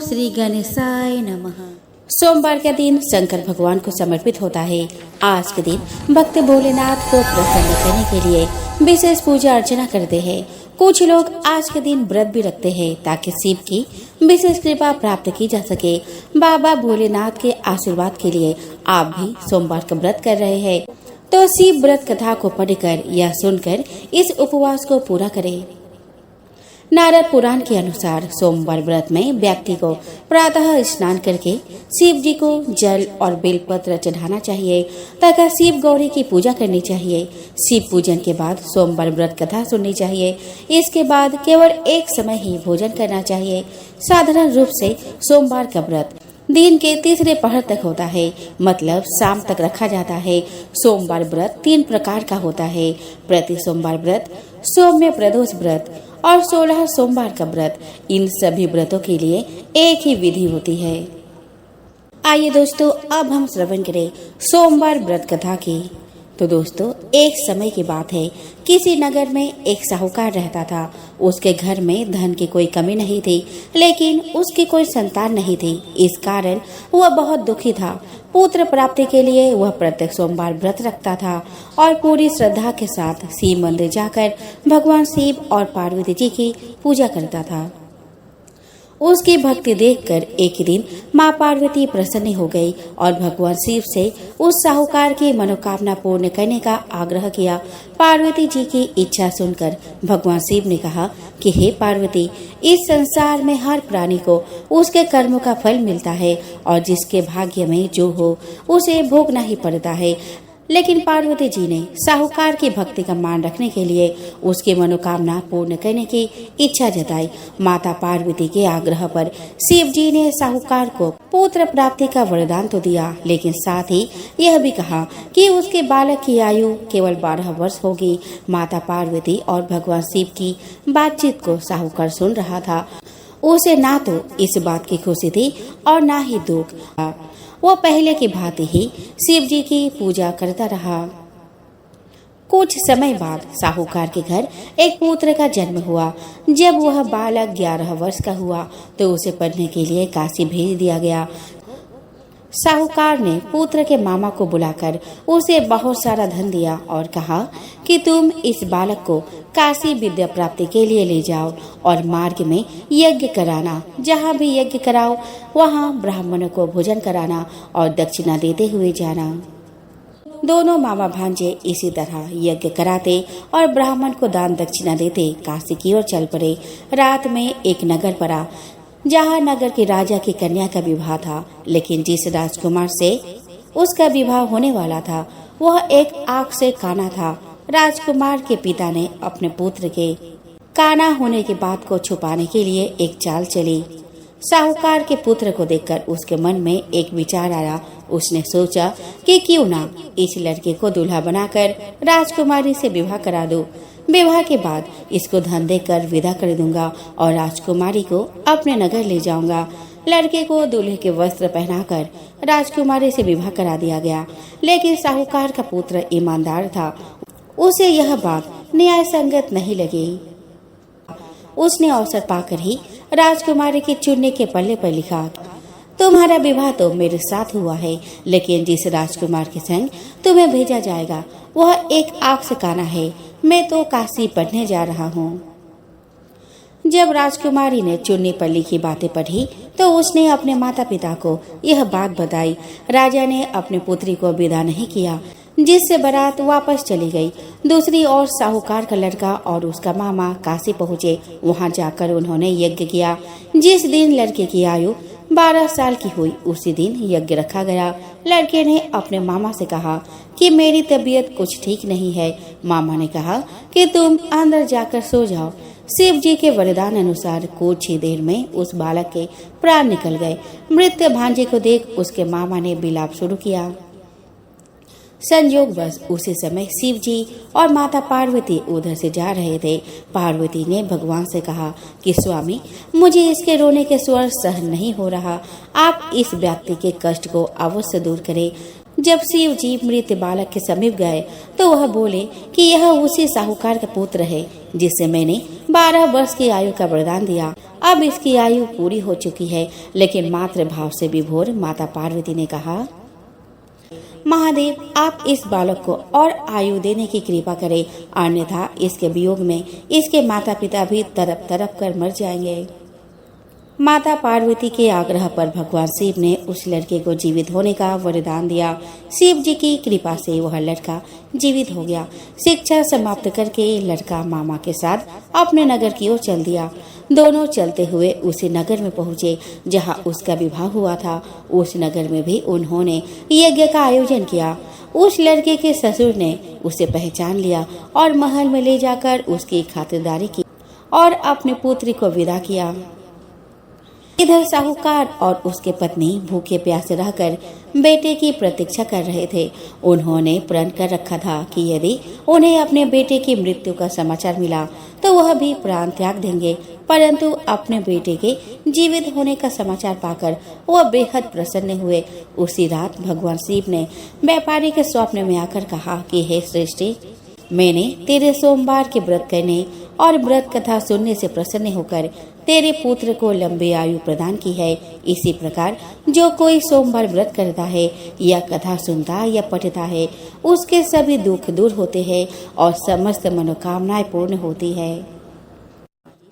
श्री गणेशाय नमः। सोमवार का दिन शंकर भगवान को समर्पित होता है। आज के दिन भक्त भोलेनाथ को प्रसन्न करने के लिए विशेष पूजा अर्चना करते हैं। कुछ लोग आज के दिन व्रत भी रखते हैं ताकि शिव की विशेष कृपा प्राप्त की जा सके। बाबा भोलेनाथ के आशीर्वाद के लिए आप भी सोमवार का व्रत कर रहे हैं तो शिव व्रत कथा को पढ़कर या सुनकर इस उपवास को पूरा करें। नारद पुराण के अनुसार सोमवार व्रत में व्यक्ति को प्रातः स्नान करके शिव जी को जल और बेलपत्र चढ़ाना चाहिए तथा शिव गौरी की पूजा करनी चाहिए। शिव पूजन के बाद सोमवार व्रत कथा सुननी चाहिए। इसके बाद केवल एक समय ही भोजन करना चाहिए। साधारण रूप से सोमवार का व्रत दिन के तीसरे पहर तक होता है, मतलब शाम तक रखा जाता है। सोमवार व्रत 3 प्रकार का होता है: प्रति सोमवार व्रत, सौम्य प्रदोष व्रत और 16 सोमवार का व्रत। इन सभी व्रतों के लिए एक ही विधि होती है। आइए दोस्तों, अब हम श्रवण करें सोमवार व्रत कथा की। तो दोस्तों, एक समय की बात है, किसी नगर में एक साहूकार रहता था। उसके घर में धन की कोई कमी नहीं थी, लेकिन उसकी कोई संतान नहीं थी। इस कारण वह बहुत दुखी था। पुत्र प्राप्ति के लिए वह प्रत्येक सोमवार व्रत रखता था और पूरी श्रद्धा के साथ शिव मंदिर जाकर भगवान शिव और पार्वती जी की पूजा करता था। उसकी भक्ति देखकर एक दिन माँ पार्वती प्रसन्न हो गई और भगवान शिव से उस साहूकार की मनोकामना पूर्ण करने का आग्रह किया। पार्वती जी की इच्छा सुनकर भगवान शिव ने कहा कि हे पार्वती, इस संसार में हर प्राणी को उसके कर्मों का फल मिलता है और जिसके भाग्य में जो हो उसे भोगना ही पड़ता है। लेकिन पार्वती जी ने साहूकार की भक्ति का मान रखने के लिए उसकी मनोकामना पूर्ण करने की इच्छा जताई। माता पार्वती के आग्रह पर शिव जी ने साहूकार को पुत्र प्राप्ति का वरदान तो दिया, लेकिन साथ ही यह भी कहा कि उसके बालक की आयु केवल 12 वर्ष होगी। माता पार्वती और भगवान शिव की बातचीत को साहूकार सुन रहा था। उसे ना तो इस बात की खुशी थी और ना ही दुख। वो पहले की भांति ही शिव जी की पूजा करता रहा। कुछ समय बाद साहूकार के घर एक पुत्र का जन्म हुआ। जब वह बालक 11 वर्ष का हुआ तो उसे पढ़ने के लिए काशी भेज दिया गया। साहूकार ने पुत्र के मामा को बुलाकर उसे बहुत सारा धन दिया और कहा कि तुम इस बालक को काशी विद्या प्राप्ति के लिए ले जाओ और मार्ग में यज्ञ कराना। जहाँ भी यज्ञ कराओ वहाँ ब्राह्मणों को भोजन कराना और दक्षिणा देते हुए जाना। दोनों मामा भांजे इसी तरह यज्ञ कराते और ब्राह्मण को दान दक्षिणा देते काशी की ओर चल पड़े। रात में एक नगर पड़ा जहाँ नगर के राजा की कन्या का विवाह था, लेकिन जिस राजकुमार से उसका विवाह होने वाला था वह एक आंख से काना था। राजकुमार के पिता ने अपने पुत्र के काना होने की बात को छुपाने के लिए एक चाल चली। साहूकार के पुत्र को देखकर उसके मन में एक विचार आया। उसने सोचा कि क्यों ना इस लड़के को दूल्हा बनाकर राजकुमारी से विवाह करा दूं। विवाह के बाद इसको धन देकर विदा कर दूंगा और राजकुमारी को अपने नगर ले जाऊंगा। लड़के को दूल्हे के वस्त्र पहनाकर राजकुमारी से विवाह करा दिया गया, लेकिन साहूकार का पुत्र ईमानदार था। उसे यह बात न्याय संगत नहीं लगी। उसने अवसर पाकर ही राजकुमारी के चुन्नी के पल्ले पर लिखा, तुम्हारा विवाह तो मेरे साथ हुआ है, लेकिन जिस राजकुमार के संग तुम्हें भेजा जाएगा वह एक आंख से काना है। मैं तो काशी पढ़ने जा रहा हूँ। जब राजकुमारी ने चुन्नी पर लिखी बातें पढ़ी तो उसने अपने माता पिता को यह बात बताई। राजा ने अपनी पुत्री को विदा नहीं किया, जिससे बारात वापस चली गई। दूसरी ओर साहूकार का लड़का और उसका मामा काशी पहुँचे। वहाँ जाकर उन्होंने यज्ञ किया। जिस दिन लड़के की आयु 12 साल की हुई उसी दिन यज्ञ रखा गया। लड़के ने अपने मामा से कहा कि मेरी तबीयत कुछ ठीक नहीं है। मामा ने कहा कि तुम अंदर जाकर सो जाओ। शिव जी के वरदान अनुसार कुछ ही देर में उस बालक के प्राण निकल गए। मृत भांजे को देख उसके मामा ने विलाप शुरू किया। संयोगवश उसी समय शिव जी और माता पार्वती उधर से जा रहे थे। पार्वती ने भगवान से कहा कि स्वामी, मुझे इसके रोने के स्वर सहन नहीं हो रहा। आप इस व्यक्ति के कष्ट को अवश्य दूर करें। जब शिव जी मृत बालक के समीप गए तो वह बोले कि यह उसी साहूकार का पुत्र है जिसे मैंने 12 वर्ष की आयु का वरदान दिया। अब इसकी आयु पूरी हो चुकी है। लेकिन मातृ भाव से विभोर माता पार्वती ने कहा, महादेव, आप इस बालक को और आयु देने की कृपा करें, अन्यथा इसके वियोग में इसके माता पिता भी तड़प तड़प कर मर जाएंगे। माता पार्वती के आग्रह पर भगवान शिव ने उस लड़के को जीवित होने का वरदान दिया। शिव जी की कृपा से वह लड़का जीवित हो गया। शिक्षा समाप्त करके लड़का मामा के साथ अपने नगर की ओर चल दिया। दोनों चलते हुए उसी नगर में पहुँचे जहाँ उसका विवाह हुआ था। उस नगर में भी उन्होंने यज्ञ का आयोजन किया। उस लड़के के ससुर ने उसे पहचान लिया और महल में ले जाकर उसकी खातिरदारी की और अपने पुत्री को विदा किया। इधर साहूकार और उसके पत्नी भूखे प्यासे रहकर बेटे की प्रतीक्षा कर रहे थे। उन्होंने प्रण कर रखा था कि यदि उन्हें अपने बेटे की मृत्यु का समाचार मिला तो वह भी प्राण त्याग देंगे। परंतु अपने बेटे के जीवित होने का समाचार पाकर वह बेहद प्रसन्न हुए। उसी रात भगवान शिव ने व्यापारी के स्वप्न में आकर कहा कि हे सृष्टि, मैंने तेरे सोमवार के व्रत करने और व्रत कथा सुनने से प्रसन्न होकर तेरे पुत्र को लंबी आयु प्रदान की है। इसी प्रकार जो कोई सोमवार व्रत करता है या कथा सुनता या पढ़ता है, उसके सभी दुख दूर होते हैं और समस्त मनोकामनाएं पूर्ण होती है।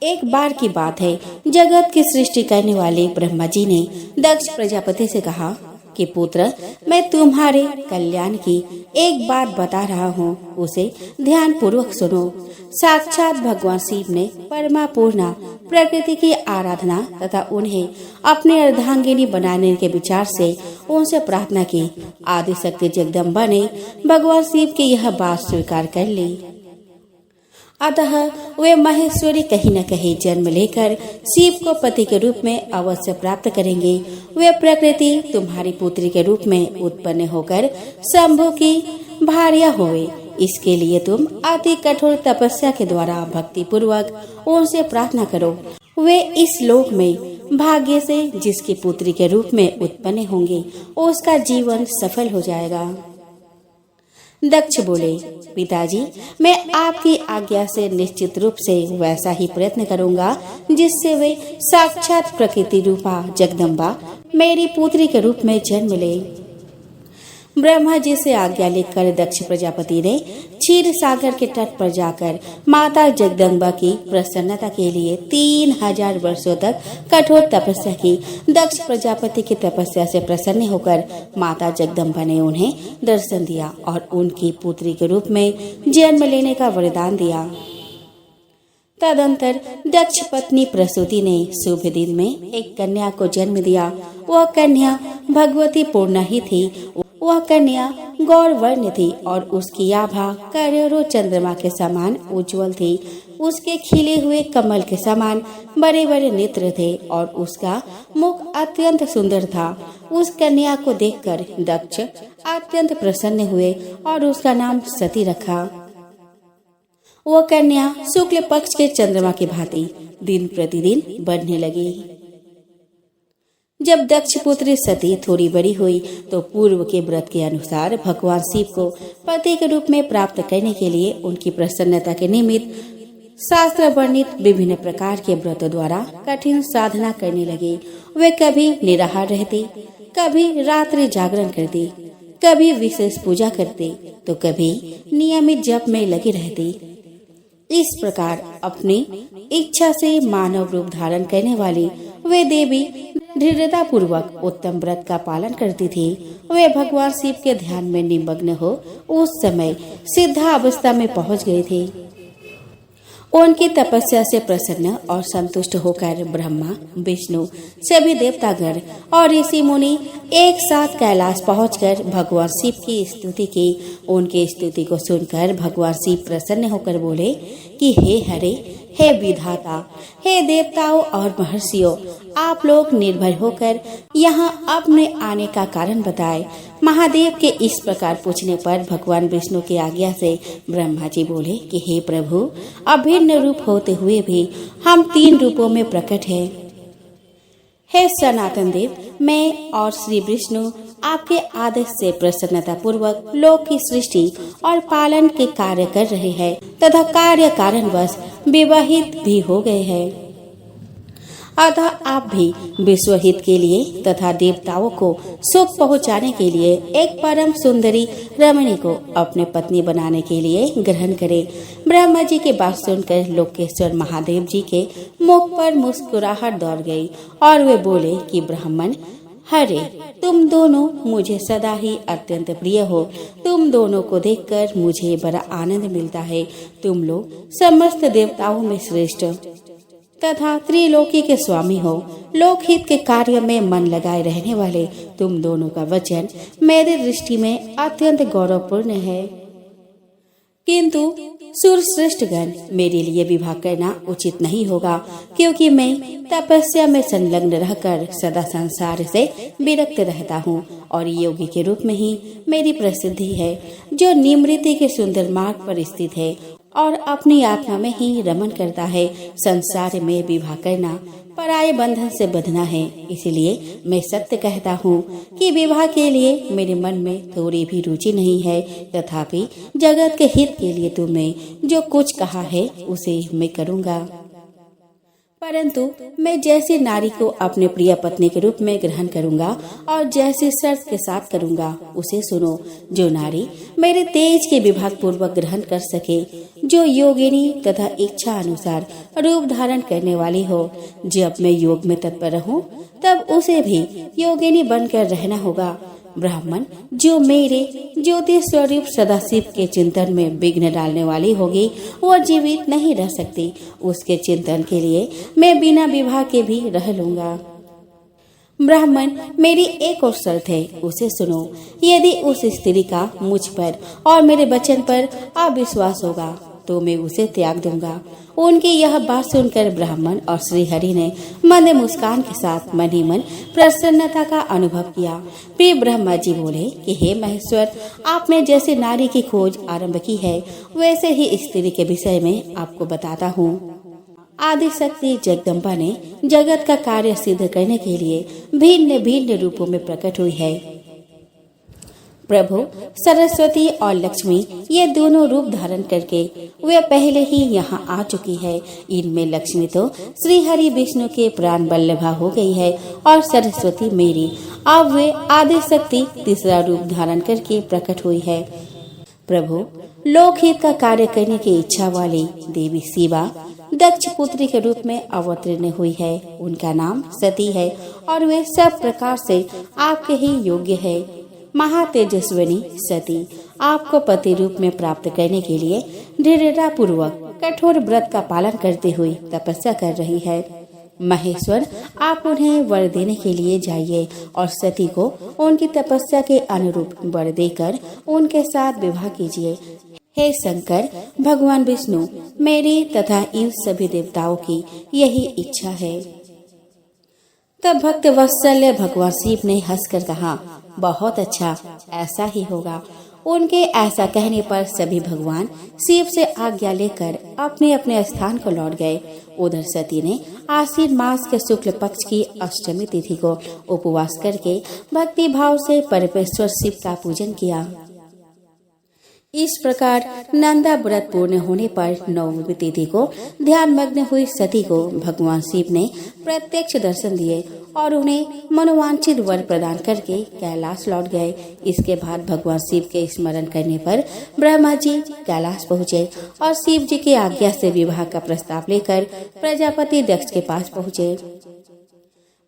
एक बार की बात है, जगत की सृष्टि करने वाले ब्रह्मा जी ने दक्ष प्रजापति से कहा कि पुत्र, मैं तुम्हारे कल्याण की एक बात बता रहा हूँ, उसे ध्यान पूर्वक सुनो। साक्षात भगवान शिव ने परमा पूर्णा प्रकृति की आराधना तथा उन्हें अपने अर्धांगिनी बनाने के विचार से उनसे प्रार्थना की। आदि शक्ति जगदम्बा ने भगवान शिव की यह बात स्वीकार कर ली। अतः वे महेश्वरी कहीं न कहीं जन्म लेकर शिव को पति के रूप में अवश्य प्राप्त करेंगे। वे प्रकृति तुम्हारी पुत्री के रूप में उत्पन्न होकर शंभु की भार्या होवे। इसके लिए तुम अति कठोर तपस्या के द्वारा भक्ति पूर्वक उनसे प्रार्थना करो। वे इस लोक में भाग्य से जिसकी पुत्री के रूप में उत्पन्न होंगे, उसका जीवन सफल हो जाएगा। दक्ष बोले, पिताजी, मैं आपकी आज्ञा से निश्चित रूप से वैसा ही प्रयत्न करूंगा जिससे वे साक्षात प्रकृति रूपा जगदम्बा मेरी पुत्री के रूप में जन्म ले। ब्रह्मा जी से आज्ञा लेकर दक्ष प्रजापति ने क्षीर सागर के तट पर जाकर माता जगदम्बा की प्रसन्नता के लिए 3000 वर्षों तक कठोर तपस्या की। दक्ष प्रजापति की तपस्या से प्रसन्न होकर माता जगदम्बा ने उन्हें दर्शन दिया और उनकी पुत्री के रूप में जन्म लेने का वरदान दिया। तदंतर दक्ष पत्नी प्रसूति ने शुभ दिन में एक कन्या को जन्म दिया। वह कन्या भगवती पूर्णा ही थी। वह कन्या गौर वर्ण थी और उसकी आभा करोड़ों चंद्रमा के समान उज्जवल थी। उसके खिले हुए कमल के समान बड़े बड़े नेत्र थे और उसका मुख अत्यंत सुंदर था। उस कन्या को देखकर दक्ष अत्यंत प्रसन्न हुए और उसका नाम सती रखा। वह कन्या शुक्ल पक्ष के चंद्रमा की भांति दिन प्रतिदिन बढ़ने लगी। जब दक्ष पुत्री सती थोड़ी बड़ी हुई तो पूर्व के व्रत के अनुसार भगवान शिव को पति के रूप में प्राप्त करने के लिए उनकी प्रसन्नता के निमित्त शास्त्र वर्णित विभिन्न प्रकार के व्रतों द्वारा कठिन साधना करने लगे। वे कभी निराहार रहते, कभी रात्रि जागरण करते, कभी विशेष पूजा करते तो कभी नियमित जप में लगे रहते। इस प्रकार अपनी इच्छा से मानव रूप धारण करने वाली वे देवी दृढ़ता पूर्वक उत्तम व्रत का पालन करती थी। वे भगवान शिव के ध्यान में निमग्न हो उस समय सिद्धा अवस्था में पहुंच गए थे। उनकी तपस्या से प्रसन्न और संतुष्ट होकर ब्रह्मा, विष्णु, सभी देवतागण और ऋषि मुनि एक साथ कैलाश पहुंचकर भगवान शिव की स्तुति की। उनकी स्तुति को सुनकर भगवान शिव प्रसन्न होकर बोले कि हे हरे, हे विधाता, हे देवताओं और महर्षियों, आप लोग निर्भय होकर यहाँ अपने आने का कारण बताएं। महादेव के इस प्रकार पूछने पर भगवान विष्णु की आज्ञा से ब्रह्मा जी बोले कि हे प्रभु, अभिन्न रूप होते हुए भी हम 3 रूपों में प्रकट हैं। हे सनातन देव, मैं और श्री विष्णु आपके आदेश से प्रसन्नता पूर्वक लोक की सृष्टि और पालन के कार्य कर रहे हैं तथा कार्य कारणवश विवाहित भी हो गए हैं। अतः आप भी विश्व हित के लिए तथा देवताओं को सुख पहुंचाने के लिए एक परम सुंदरी रमणी को अपने पत्नी बनाने के लिए ग्रहण करें। ब्रह्मा जी की बात सुनकर लोकेश्वर महादेव जी के मुख पर मुस्कुराहट दौड़ गई और वे बोले कि ब्राह्मण, हरे, तुम दोनों मुझे सदा ही अत्यंत प्रिय हो। तुम दोनों को देखकर मुझे बड़ा आनंद मिलता है। तुम लोग समस्त देवताओं में श्रेष्ठ तथा त्रिलोकी के स्वामी हो। लोकहित के कार्य में मन लगाए रहने वाले तुम दोनों का वचन मेरी दृष्टि में अत्यंत गौरवपूर्ण है। किंतु सूर्यश्रेष्ठगण, मेरे लिए विवाह करना उचित नहीं होगा, क्योंकि मैं तपस्या में संलग्न रहकर सदा संसार से विरक्त रहता हूँ और योगी के रूप में ही मेरी प्रसिद्धि है, जो निमृति के सुंदर मार्ग पर स्थित है और अपनी आत्मा में ही रमन करता है। संसार में विवाह करना पराये बंधन से बंधना है। इसलिए मैं सत्य कहता हूँ कि विवाह के लिए मेरे मन में थोड़ी भी रुचि नहीं है। तथापि जगत के हित के लिए तुमने जो कुछ कहा है उसे मैं करूँगा। परंतु मैं जैसी नारी को अपने प्रिय पत्नी के रूप में ग्रहण करूंगा और जैसी शर्त के साथ करूंगा उसे सुनो। जो नारी मेरे तेज के विभाग पूर्वक ग्रहण कर सके, जो योगिनी तथा इच्छा अनुसार रूप धारण करने वाली हो, जब मैं योग में तत्पर रहूं तब उसे भी योगिनी बनकर रहना होगा। ब्राह्मण, जो मेरे ज्योति स्वरूप सदाशिव के चिंतन में विघ्न डालने वाली होगी वह जीवित नहीं रह सकती। उसके चिंतन के लिए मैं बिना विवाह के भी रह लूंगा। ब्राह्मण, मेरी एक और शर्त है, उसे सुनो। यदि उस स्त्री का मुझ पर और मेरे वचन पर अविश्वास होगा तो मैं उसे त्याग दूंगा। उनकी यह बात सुनकर ब्राह्मण और श्री हरि ने मंद मुस्कान के साथ मन ही मन प्रसन्नता का अनुभव किया। फिर ब्रह्मा जी बोले कि हे महेश्वर, आपने जैसे नारी की खोज आरंभ की है वैसे ही स्त्री के विषय में आपको बताता हूँ। आदि शक्ति जगदम्बा ने जगत का कार्य सिद्ध करने के लिए भिन्न भिन्न रूपों में प्रकट हुई है। प्रभु सरस्वती और लक्ष्मी ये दोनों रूप धारण करके वे पहले ही यहाँ आ चुकी है। इनमें लक्ष्मी तो श्री हरि विष्णु के प्राण वल्लभा हो गई है और सरस्वती मेरी। अब वे आदि शक्ति तीसरा रूप धारण करके प्रकट हुई है। प्रभु, लोकहित का कार्य करने की इच्छा वाली देवी शिवा दक्ष पुत्री के रूप में अवतीर्ण हुई है। उनका नाम सती है और वे सब प्रकार से आपके ही योग्य है। महातेजस्विनी सती आपको पति रूप में प्राप्त करने के लिए दृढ़ता पूर्वक कठोर व्रत का पालन करते हुए तपस्या कर रही है। महेश्वर, आप उन्हें वर देने के लिए जाइए और सती को उनकी तपस्या के अनुरूप वर देकर उनके साथ विवाह कीजिए। हे शंकर भगवान विष्णु, मेरी तथा इन सभी देवताओं की यही इच्छा है। तब भक्त वत्सल्य भगवान शिव ने हंसकर कहा, बहुत अच्छा, ऐसा ही होगा। उनके ऐसा कहने पर सभी भगवान शिव से आज्ञा लेकर अपने अपने स्थान को लौट गए। उधर सती ने आश्विन मास के शुक्ल पक्ष की अष्टमी तिथि को उपवास करके भक्ति भाव से परमेश्वर शिव का पूजन किया। इस प्रकार नंदा व्रत पूर्ण होने पर नवमी तिथि को ध्यान मग्न हुई सती को भगवान शिव ने प्रत्यक्ष दर्शन दिए और उन्हें मनोवांछित वर प्रदान करके कैलाश लौट गए। इसके बाद भगवान शिव के स्मरण करने पर ब्रह्मा जी कैलाश पहुँचे और शिव जी की आज्ञा से विवाह का प्रस्ताव लेकर प्रजापति दक्ष के पास पहुँचे।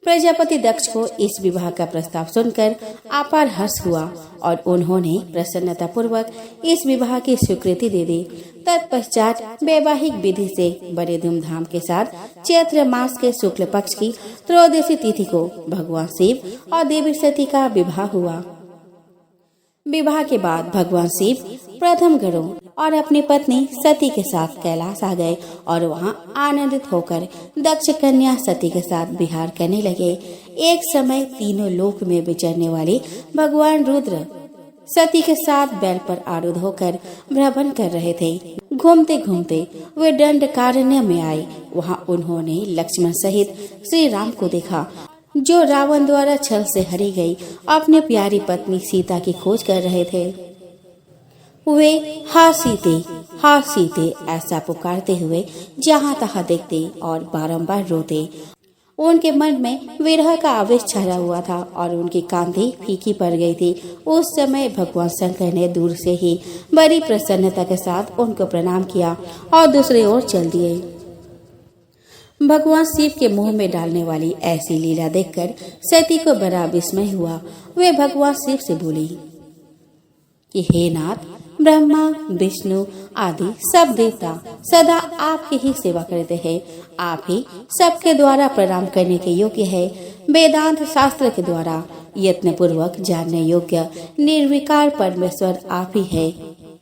प्रजापति दक्ष को इस विवाह का प्रस्ताव सुनकर अपार हर्ष हुआ और उन्होंने प्रसन्नता पूर्वक इस विवाह की स्वीकृति दे दी। तत्पश्चात वैवाहिक विधि से बड़े धूमधाम के साथ चैत्र मास के शुक्ल पक्ष की त्रयोदशी तिथि को भगवान शिव और देवी सती का विवाह हुआ। विवाह के बाद भगवान शिव प्रथम घरों और अपनी पत्नी सती के साथ कैलाश आ गए और वहां आनंदित होकर दक्ष कन्या सती के साथ विहार करने लगे। एक समय तीनों लोक में विचरने वाले भगवान रुद्र सती के साथ बैल पर आरूढ़ होकर भ्रमण कर रहे थे। घूमते घूमते वे दंडकारण्य में आए। वहां उन्होंने लक्ष्मण सहित श्री राम को देखा, जो रावण द्वारा छल से हरी गई अपनी प्यारी पत्नी सीता की खोज कर रहे थे। वे हा सीते ऐसा पुकारते हुए जहाँ तहाँ देखते और बारंबार रोते उनके मन में विरह का आवेश छाया हुआ था और उनकी कांति फीकी पड़ गई थी। उस समय भगवान शंकर ने दूर से ही बड़ी प्रसन्नता के साथ उनको प्रणाम किया और दूसरी ओर चल दिए। भगवान शिव के मुंह में डालने वाली ऐसी लीला देखकर सती को बड़ा विस्मय हुआ। वे भगवान शिव से बोली कि हे नाथ, ब्रह्मा विष्णु आदि सब देवता सदा आपकी ही सेवा करते हैं। आप ही सबके द्वारा प्रणाम करने के योग्य है। वेदांत शास्त्र के द्वारा यत्न पूर्वक जानने योग्य निर्विकार परमेश्वर आप ही है।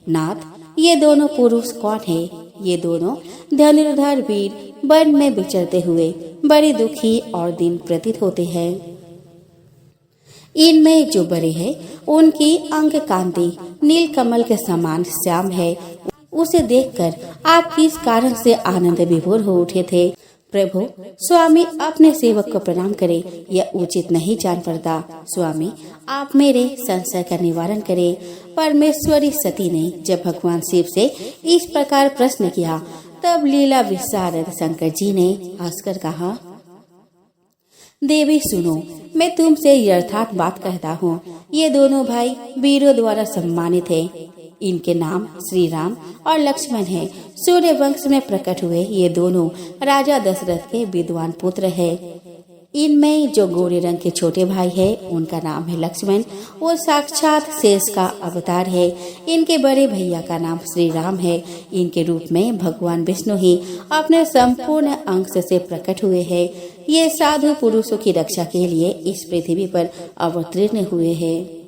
नाथ, ये दोनों पुरुष कौन है? ये दोनों धनुर्धर वीर वन में विचरते हुए बड़े दुखी और दीन प्रतीत होते हैं। इनमें जो बड़े हैं उनकी अंग कांति नील कमल के समान श्याम है। उसे देखकर आप किस कारण से आनंद विभोर हो उठे थे? प्रभु, स्वामी अपने सेवक को प्रणाम करे, यह उचित नहीं जान पड़ता। स्वामी, आप मेरे संशय का निवारण करें। परमेश्वरी सती ने जब भगवान शिव से इस प्रकार प्रश्न किया, तब लीला विशारद शंकर जी ने हंसकर कहा, देवी सुनो, मैं तुमसे यथार्थ बात कहता हूँ। ये दोनों भाई वीरों द्वारा सम्मानित हैं। इनके नाम श्री राम और लक्ष्मण हैं। सूर्य वंश में प्रकट हुए ये दोनों राजा दशरथ के विद्वान पुत्र हैं। इनमें जो गोरे रंग के छोटे भाई है उनका नाम है लक्ष्मण। वो साक्षात शेष का अवतार है। इनके बड़े भैया का नाम श्री राम है। इनके रूप में भगवान विष्णु ही अपने संपूर्ण अंश से प्रकट हुए हैं। ये साधु पुरुषों की रक्षा के लिए इस पृथ्वी पर अवतीर्ण हुए हैं।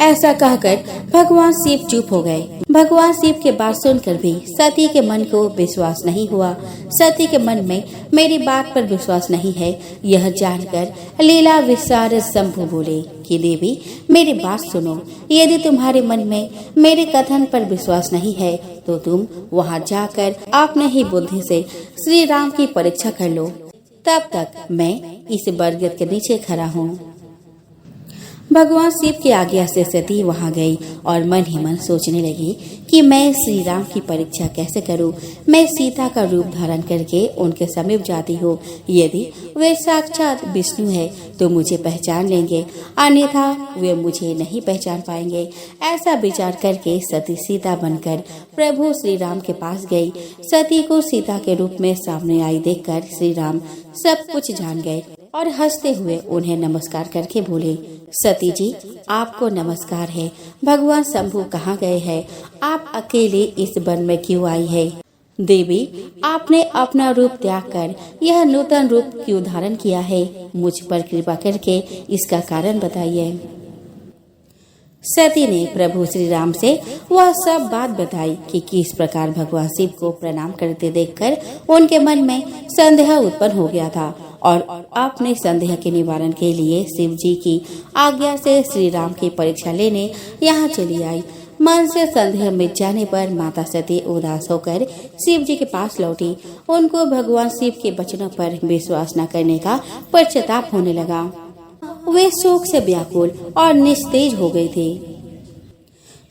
ऐसा कहकर भगवान शिव चुप हो गए। भगवान शिव के बात सुनकर भी सती के मन को विश्वास नहीं हुआ। सती के मन में मेरी बात पर विश्वास नहीं है, यह जानकर लीला विशारद शंभु बोले कि देवी, मेरी बात सुनो। यदि तुम्हारे मन में मेरे कथन पर विश्वास नहीं है तो तुम वहां जाकर अपने ही बुद्धि से श्री राम की परीक्षा कर लो। तब तक मैं इस बरगद के नीचे खड़ा हूँ। भगवान शिव की आज्ञा से सती वहां गई और मन ही मन सोचने लगी कि मैं श्री राम की परीक्षा कैसे करूं। मैं सीता का रूप धारण करके उनके समीप जाती हूँ। यदि वे साक्षात विष्णु है तो मुझे पहचान लेंगे, अन्यथा वे मुझे नहीं पहचान पाएंगे। ऐसा विचार करके सती सीता बनकर प्रभु श्री राम के पास गई। सती को सीता के रूप में सामने आई देखकर श्री राम सब कुछ जान गए और हंसते हुए उन्हें नमस्कार करके बोले, सती जी, आपको नमस्कार है। भगवान शंभु कहाँ गए हैं? आप अकेले इस वन में क्यों आई है? देवी, आपने अपना रूप त्याग कर यह नूतन रूप क्यों धारण किया है? मुझ पर कृपा करके इसका कारण बताइए। सती ने प्रभु श्री राम से वह सब बात बताई कि किस प्रकार भगवान शिव को प्रणाम करते देखकर उनके मन में संदेह उत्पन्न हो गया था और अपने संदेह के निवारण के लिए शिव जी की आज्ञा से श्री राम की परीक्षा लेने यहाँ चली आई। मन से संदेह मिट जाने पर माता सती उदास होकर शिव जी के पास लौटी। उनको भगवान शिव के वचनों पर विश्वास न करने का पश्चाताप होने लगा। वे शोक से व्याकुल और निस्तेज हो गए थे।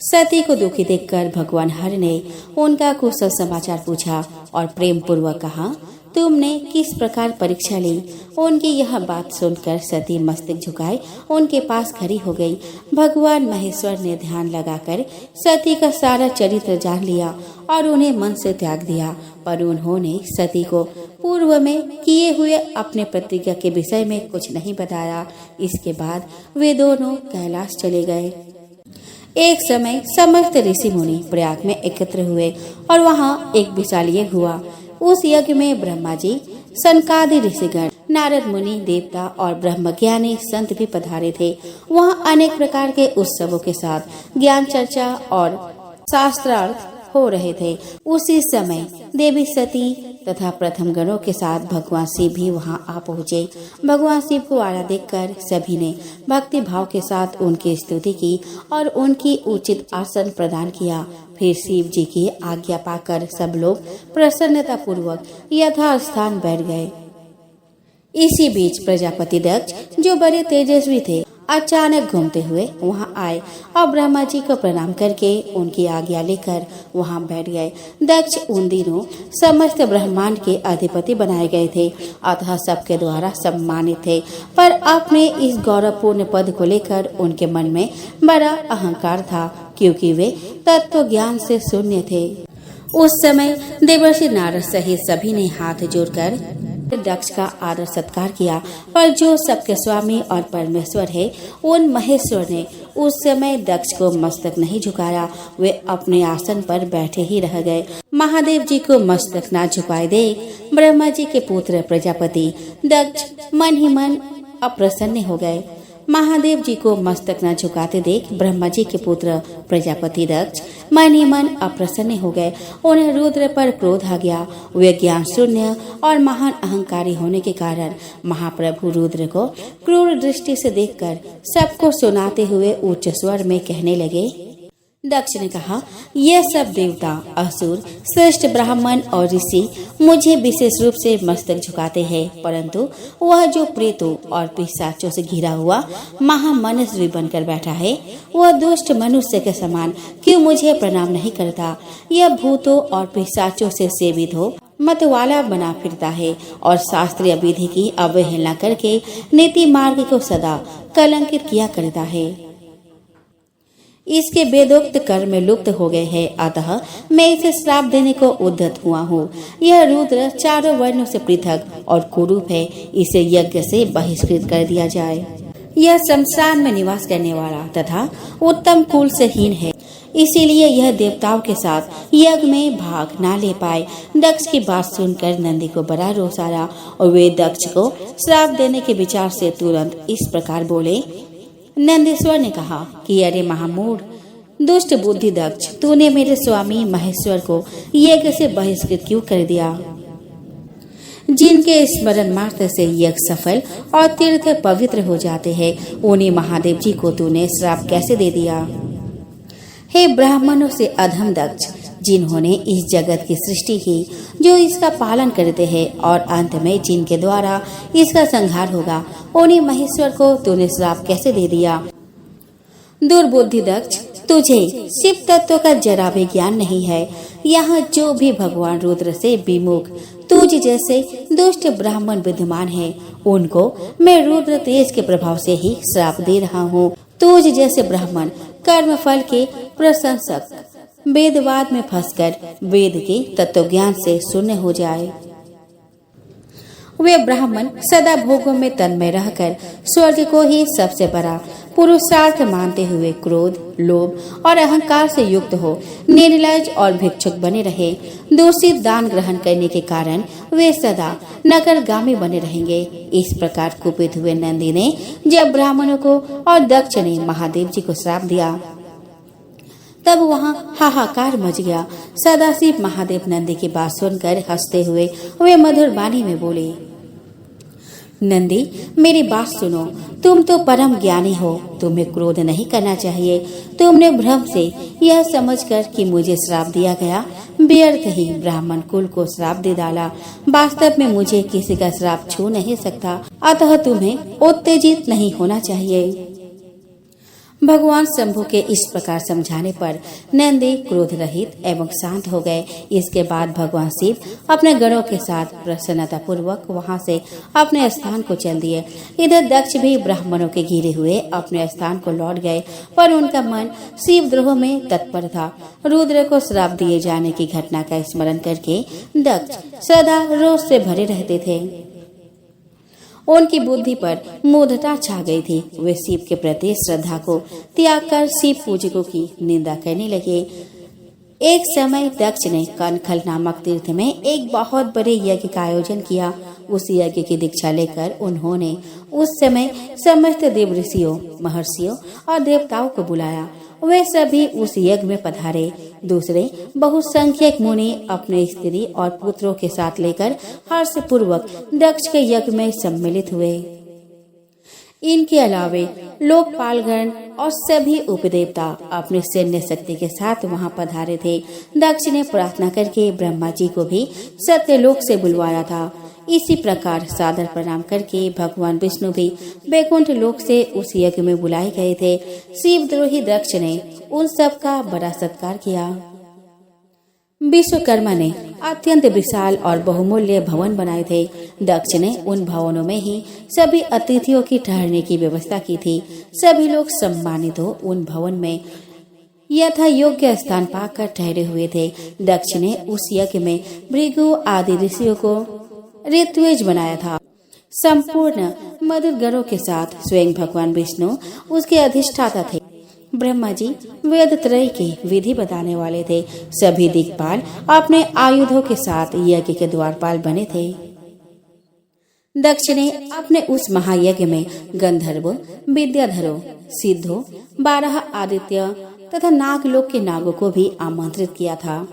सती को दुखी देखकर भगवान हर ने उनका कुशल समाचार पूछा और प्रेम पूर्वक कहा, तुमने किस प्रकार परीक्षा ली? उनकी यह बात सुनकर सती मस्तक झुकाए उनके पास खड़ी हो गई। भगवान महेश्वर ने ध्यान लगाकर सती का सारा चरित्र जान लिया और उन्हें मन से त्याग दिया, पर उन्होंने सती को पूर्व में किए हुए अपने प्रतिज्ञा के विषय में कुछ नहीं बताया। इसके बाद वे दोनों कैलाश चले गए। एक समय समस्त ऋषि मुनि प्रयाग में एकत्र हुए और वहाँ एक विशाल यज्ञ हुआ। उस यज्ञ में ब्रह्मा जी, सनकादि ऋषिगण, नारद मुनि, देवता और ब्रह्मज्ञानी संत भी पधारे थे। वहाँ अनेक प्रकार के उत्सवों के साथ ज्ञान चर्चा और शास्त्रार्थ हो रहे थे। उसी समय देवी सती तथा प्रथम गणों के साथ भगवान शिव भी वहाँ आ पहुँचे। भगवान शिव को आया देखकर सभी ने भक्ति भाव के साथ उनकी स्तुति की और उनकी उचित आसन प्रदान किया। फिर शिव जी की आज्ञा पाकर सब लोग प्रसन्नता पूर्वक यथास्थान बैठ गए। इसी बीच प्रजापति दक्ष, जो बड़े तेजस्वी थे, अचानक घूमते हुए वहां आए और ब्रह्मा जी को प्रणाम करके उनकी आज्ञा लेकर वहां बैठ गए। दक्ष उन दिनों समस्त ब्रह्मांड के अधिपति बनाए गए थे, अतः सबके द्वारा सम्मानित थे। पर अपने इस गौरवपूर्ण पद को लेकर उनके मन में बड़ा अहंकार था, क्योंकि वे तत्व ज्ञान से शून्य थे। उस समय देवर्षि नारद सहित सभी ने हाथ जोड़कर दक्ष का आदर सत्कार किया, पर जो सबके स्वामी और परमेश्वर है, उन महेश्वर ने उस समय दक्ष को मस्तक नहीं झुकाया। वे अपने आसन पर बैठे ही रह गए। महादेव जी को मस्तक न झुकाए देख ब्रह्मा जी के पुत्र प्रजापति दक्ष मन ही मन अप्रसन्न हो गए। महादेव जी को मस्तक न झुकाते देख ब्रह्मा जी के पुत्र प्रजापति दक्ष मन ही मन अप्रसन्न हो गए। उन्हें रुद्र पर क्रोध आ गया। वे ज्ञान शून्य और महान अहंकारी होने के कारण महाप्रभु रुद्र को क्रूर दृष्टि से देखकर सबको सुनाते हुए उच्च स्वर में कहने लगे। दक्ष ने कहा, यह सब देवता, असुर, श्रेष्ठ ब्राह्मण और ऋषि मुझे विशेष रूप से मस्तक झुकाते हैं, परंतु वह जो प्रेतों और पिशाचों से घिरा हुआ महामनुष्य बनकर बैठा है, वह दुष्ट मनुष्य के समान क्यों मुझे प्रणाम नहीं करता। यह भूतों और पिशाचों से सेवित हो मतवाला बना फिरता है और शास्त्रीय विधि की अवहेलना करके नीति मार्ग को सदा कलंकित किया करता है। इसके वेदोक्त कर्म लुप्त हो गए हैं, अतः मैं इसे श्राप देने को उद्यत हुआ हूँ। यह रुद्र चारों वर्णों से पृथक और कुरूप है, इसे यज्ञ से बहिष्कृत कर दिया जाए। यह शमशान में निवास करने वाला तथा उत्तम कुल से हीन है, इसीलिए यह देवताओं के साथ यज्ञ में भाग ना ले पाए। दक्ष की बात सुनकर नंदी को बड़ा रोष आया और वे दक्ष को श्राप देने के विचार से तुरंत इस प्रकार बोले। नंदीश्वर ने कहा कि अरे महामूढ़, दुष्ट बुद्धि दक्ष, तूने मेरे स्वामी महेश्वर को यज्ञ से बहिष्कृत क्यों कर दिया? जिनके स्मरण मात्र से यज्ञ सफल और तीर्थ पवित्र हो जाते हैं, उन्हीं महादेव जी को तूने श्राप कैसे दे दिया? हे ब्राह्मणों से अधम दक्ष, जिन्होंने इस जगत की सृष्टि की, जो इसका पालन करते हैं और अंत में जिनके द्वारा इसका संहार होगा, उन्हीं महेश्वर को तूने श्राप कैसे दे दिया? दुर्बुद्धि दक्ष, तुझे शिव तत्व का जरा भी ज्ञान नहीं है। यहाँ जो भी भगवान रुद्र से विमुख तुझ जैसे दुष्ट ब्राह्मण विद्यमान है, उनको मैं रुद्र तेज के प्रभाव से ही श्राप दे रहा हूँ। तुझ जैसे ब्राह्मण कर्म फल के प्रशंसक वेदवाद में फंसकर वेद के तत्व ज्ञान से शून्य हो जाए। वे ब्राह्मण सदा भोगों में तन्मय रहकर स्वर्ग को ही सबसे बड़ा पुरुषार्थ मानते हुए क्रोध, लोभ और अहंकार से युक्त हो निर्लज और भिक्षुक बने रहे। दूषित दान ग्रहण करने के कारण वे सदा नगरगामी बने रहेंगे। इस प्रकार कुपित हुए नंदी ने जब ब्राह्मणों को और दक्ष ने महादेव जी को श्राप दिया, तब वहाँ हाहाकार मच गया। सदाशिव महादेव नंदी की बात सुनकर हंसते हुए वे मधुर वाणी में बोले, नंदी, मेरी बात सुनो। तुम तो परम ज्ञानी हो, तुम्हें क्रोध नहीं करना चाहिए। तुमने भ्रम से यह समझकर कि मुझे श्राप दिया गया, व्यर्थ ही ब्राह्मण कुल को श्राप दे डाला। वास्तव में मुझे किसी का श्राप छू नहीं सकता, अतः तुम्हें उत्तेजित नहीं होना चाहिए। भगवान शंभु के इस प्रकार समझाने पर नंदी क्रोध रहित एवं शांत हो गए। इसके बाद भगवान शिव अपने गणों के साथ प्रसन्नता पूर्वक वहां से अपने स्थान को चल दिए। इधर दक्ष भी ब्राह्मणों के घिरे हुए अपने स्थान को लौट गए, पर उनका मन शिव द्रोह में तत्पर था। रुद्र को श्राप दिए जाने की घटना का स्मरण करके दक्ष सदा रोष से भरे रहते थे। उनकी बुद्धि पर मूढ़ता छा गई थी। वे शिव के प्रति श्रद्धा को त्याग कर शिव पूजकों की निंदा करने लगे। एक समय दक्ष ने कनखल नामक तीर्थ में एक बहुत बड़े यज्ञ का आयोजन किया। उस यज्ञ की दीक्षा लेकर उन्होंने उस समय समस्त देव ऋषियों, महर्षियों और देवताओं को बुलाया। वे सभी उस यज्ञ में पधारे। दूसरे बहुसंख्यक मुनि अपने स्त्री और पुत्रों के साथ लेकर हर्ष पूर्वक दक्ष के यज्ञ में सम्मिलित हुए। इनके अलावे लोकपालगण और सभी उपदेवता अपने सैन्य शक्ति के साथ वहां पधारे थे। दक्ष ने प्रार्थना करके ब्रह्मा जी को भी सत्यलोक से बुलवाया था। इसी प्रकार सादर प्रणाम करके भगवान विष्णु भी वैकुंठ लोक से उस यज्ञ में बुलाए गए थे। शिवद्रोही दक्ष ने उन सब का बड़ा सत्कार किया। विश्वकर्मा ने अत्यंत विशाल और बहुमूल्य भवन बनाए थे। दक्ष ने उन भवनों में ही सभी अतिथियों की ठहरने की व्यवस्था की थी। सभी लोग सम्मानित हो उन भवन में यथा योग्य स्थान पाकर ठहरे हुए थे। दक्ष ने उस यज्ञ में भृगु आदि ऋषियों को ऋत्विज बनाया था। संपूर्ण मधुर गणों के साथ स्वयं भगवान विष्णु उसके अधिष्ठाता थे। ब्रह्मा जी वेद त्रय की विधि बताने वाले थे। सभी दिक्पाल अपने आयुधों के साथ यज्ञ के द्वारपाल बने थे। दक्ष ने अपने उस महायज्ञ में गंधर्वों, विद्याधरों, सिद्धों, 12 आदित्य तथा नागलोक के नागों को भी आमंत्रित किया था।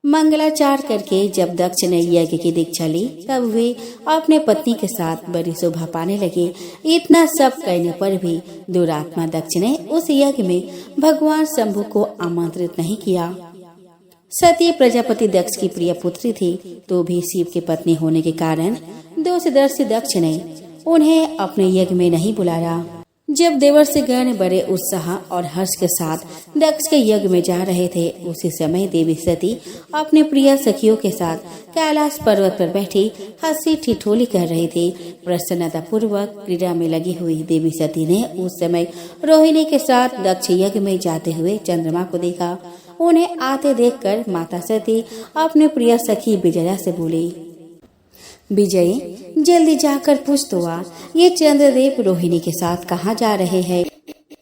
मंगलाचार करके जब दक्ष ने यज्ञ की दीक्षा ली तब वे अपने पत्नी के साथ बड़ी शोभा पाने लगे। इतना सब करने पर भी दुरात्मा दक्ष ने उस यज्ञ में भगवान शंभु को आमंत्रित नहीं किया। सती प्रजापति दक्ष की प्रिय पुत्री थी, तो भी शिव की पत्नी होने के कारण दोषदर्शी दक्ष ने उन्हें अपने यज्ञ में नहीं बुलाया। जब देवर्षि गण बड़े उत्साह और हर्ष के साथ दक्ष के यज्ञ में जा रहे थे, उसी समय देवी सती अपने प्रिय सखियों के साथ कैलाश पर्वत पर बैठी हंसी ठिठोली कर रही थी। प्रसन्नता पूर्वक क्रीड़ा में लगी हुई देवी सती ने उस समय रोहिणी के साथ दक्ष यज्ञ में जाते हुए चंद्रमा को देखा। उन्हें आते देखकर माता सती अपने प्रिय सखी विजया से बोली, विजयी जल्दी जाकर पूछ तो आ, ये चंद्रदेव रोहिणी के साथ कहाँ जा रहे हैं।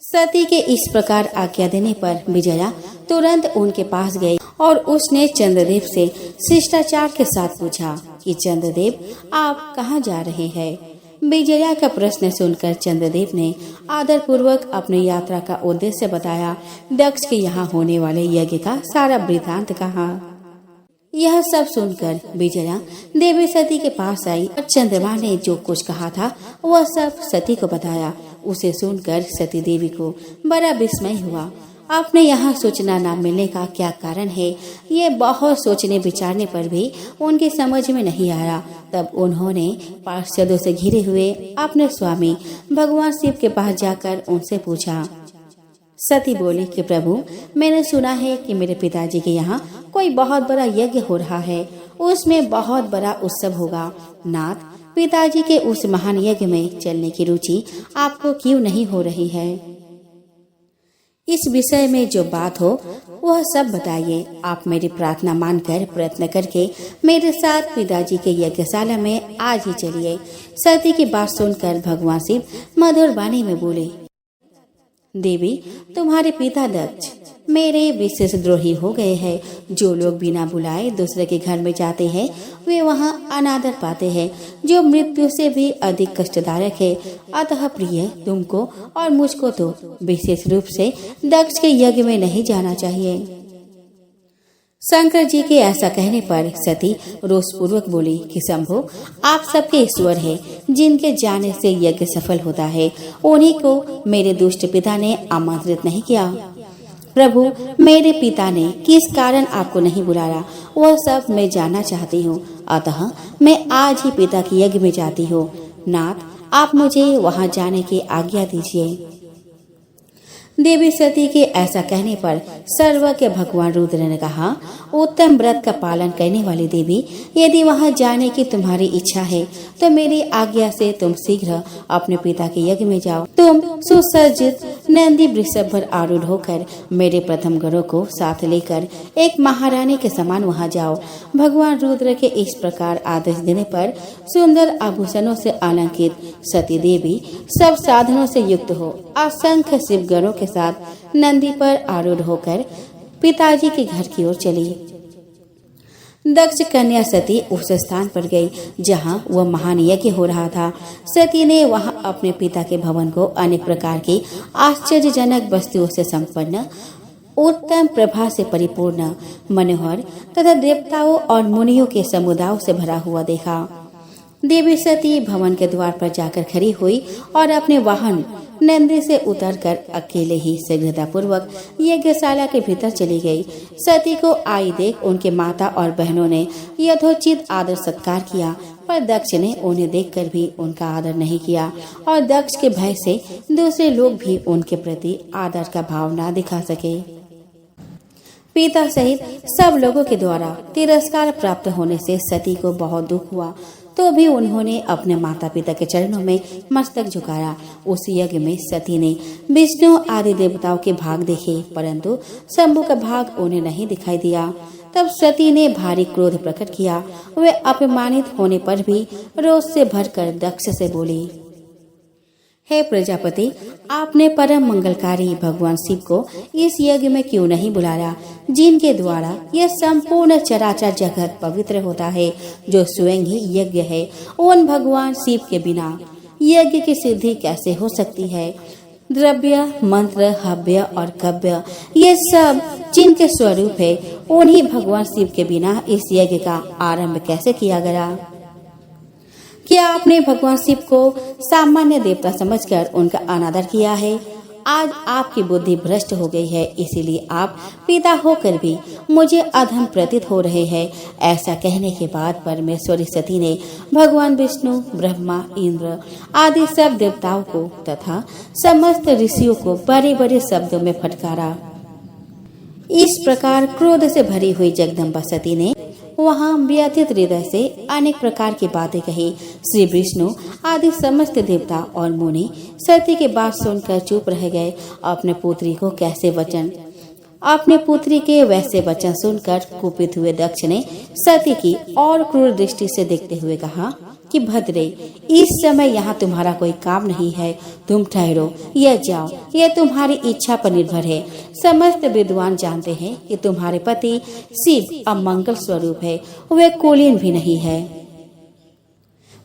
सती के इस प्रकार आज्ञा देने पर विजया तुरंत उनके पास गई और उसने चंद्रदेव से शिष्टाचार के साथ पूछा कि चंद्रदेव आप कहाँ जा रहे हैं। विजया का प्रश्न सुनकर चंद्रदेव ने आदर पूर्वक अपनी यात्रा का उद्देश्य बताया। दक्ष के यहाँ होने वाले यज्ञ का सारा वृतांत कहा। यह सब सुनकर विजया देवी सती के पास आई और चंद्रमा ने जो कुछ कहा था वह सब सती को बताया। उसे सुनकर सती देवी को बड़ा विस्मय हुआ। आपने यहाँ सूचना न मिलने का क्या कारण है, ये बहुत सोचने विचारने पर भी उनकी समझ में नहीं आया। तब उन्होंने पार्षदों से घिरे हुए अपने स्वामी भगवान शिव के पास जाकर उनसे पूछा। सती बोली कि प्रभु, मैंने सुना है कि मेरे पिताजी के यहाँ कोई बहुत बड़ा यज्ञ हो रहा है, उसमें बहुत बड़ा उत्सव होगा। नाथ, पिताजी के उस महान यज्ञ में चलने की रुचि आपको क्यों नहीं हो रही है? इस विषय में जो बात हो वह सब बताइए। आप मेरी प्रार्थना मानकर प्रयत्न करके मेरे साथ पिताजी के यज्ञशाला में आज ही चलिए। सती की बात सुनकर भगवान शिव मधुर वाणी में बोले, देवी, तुम्हारे पिता दक्ष मेरे विशेष द्रोही हो गए हैं। जो लोग बिना बुलाए दूसरे के घर में जाते हैं वे वहाँ अनादर पाते हैं, जो मृत्यु से भी अधिक कष्टदायक है। अतः प्रिय, तुमको और मुझको तो विशेष रूप से दक्ष के यज्ञ में नहीं जाना चाहिए। शंकर जी के ऐसा कहने पर सती रोषपूर्वक बोली कि शंभु, आप सबके ईश्वर हैं, जिनके जाने से यज्ञ सफल होता है, उन्हीं को मेरे दुष्ट पिता ने आमंत्रित नहीं किया। प्रभु, मेरे पिता ने किस कारण आपको नहीं बुलाया वह सब मैं जानना चाहती हूँ। अतः मैं आज ही पिता के यज्ञ में जाती हूँ। नाथ, आप मुझे वहाँ जाने की आज्ञा दीजिए। देवी सती के ऐसा कहने पर सर्वज्ञ भगवान रुद्र ने कहा, उत्तम व्रत का पालन करने वाली देवी, यदि वहां जाने की तुम्हारी इच्छा है तो मेरी आज्ञा से तुम शीघ्र अपने पिता के यज्ञ में जाओ। तुम सुसज्जित नंदी वृषभ पर आरूढ़ होकर मेरे प्रथम गणों को साथ लेकर एक महारानी के समान वहां जाओ। भगवान रुद्र के इस प्रकार आदेश देने पर सुंदर आभूषणों से अलंकृत सती देवी सब साधनों से युक्त हो असंख्य शिव गणों के साथ नंदी पर आरूढ़ होकर पिताजी के घर की ओर चली। दक्ष कन्या सती उस स्थान पर गई जहां वह महान यज्ञ हो रहा था। सती ने वहां अपने पिता के भवन को अनेक प्रकार की आश्चर्यजनक वस्तुओं से संपन्न, उत्तम प्रभा से परिपूर्ण, मनोहर तथा देवताओं और मुनियों के समुदायों से भरा हुआ देखा। देवी सती भवन के द्वार पर जाकर खड़ी हुई और अपने वाहन नंदी से उतरकर अकेले ही शीघ्रतापूर्वक यज्ञशाला के भीतर चली गई। सती को आई देख उनके माता और बहनों ने यथोचित आदर सत्कार किया, पर दक्ष ने उन्हें देखकर भी उनका आदर नहीं किया और दक्ष के भय से दूसरे लोग भी उनके प्रति आदर का भाव न दिखा सके। पिता सहित सब लोगों के द्वारा तिरस्कार प्राप्त होने से सती को बहुत दुख हुआ, तो भी उन्होंने अपने माता पिता के चरणों में मस्तक झुकाया। उस यज्ञ में सती ने विष्णु आदि देवताओं के भाग देखे, परंतु शंभु का भाग उन्हें नहीं दिखाई दिया। तब सती ने भारी क्रोध प्रकट किया। वे अपमानित होने पर भी रोष से भरकर दक्ष से बोली, हे प्रजापति, आपने परम मंगलकारी भगवान शिव को इस यज्ञ में क्यों नहीं बुलाया, जिनके द्वारा यह संपूर्ण चराचर जगत पवित्र होता है, जो स्वयं ही यज्ञ है। उन भगवान शिव के बिना यज्ञ की सिद्धि कैसे हो सकती है? द्रव्य, मंत्र, हव्य और कव्य, ये सब जिनके स्वरूप है, उन्हीं भगवान शिव के बिना इस यज्ञ का आरंभ कैसे किया गया? क्या आपने भगवान शिव को सामान्य देवता समझकर उनका अनादर किया है? आज आपकी बुद्धि भ्रष्ट हो गई है, इसीलिए आप पिता होकर भी मुझे अधम प्रतीत हो रहे हैं। ऐसा कहने के बाद परमेश्वरी सती ने भगवान विष्णु, ब्रह्मा, इंद्र आदि सब देवताओं को तथा समस्त ऋषियों को बड़े बड़े शब्दों में फटकारा। इस प्रकार क्रोध से भरी हुई जगदम्बा सती ने वहाँ व्यथित हृदय से अनेक प्रकार की बातें कही। श्री विष्णु आदि समस्त देवता और मुनि सती की बात सुनकर चुप रह गए। अपने पुत्री के वैसे वचन सुनकर कुपित हुए दक्ष ने सती की और क्रूर दृष्टि से देखते हुए कहा कि भद्रे, इस समय यहाँ तुम्हारा कोई काम नहीं है, तुम ठहरो या जाओ, यह तुम्हारी इच्छा पर निर्भर है। समस्त विद्वान जानते हैं कि तुम्हारे पति शिव अमंगल स्वरूप है, वे कुलीन भी नहीं है,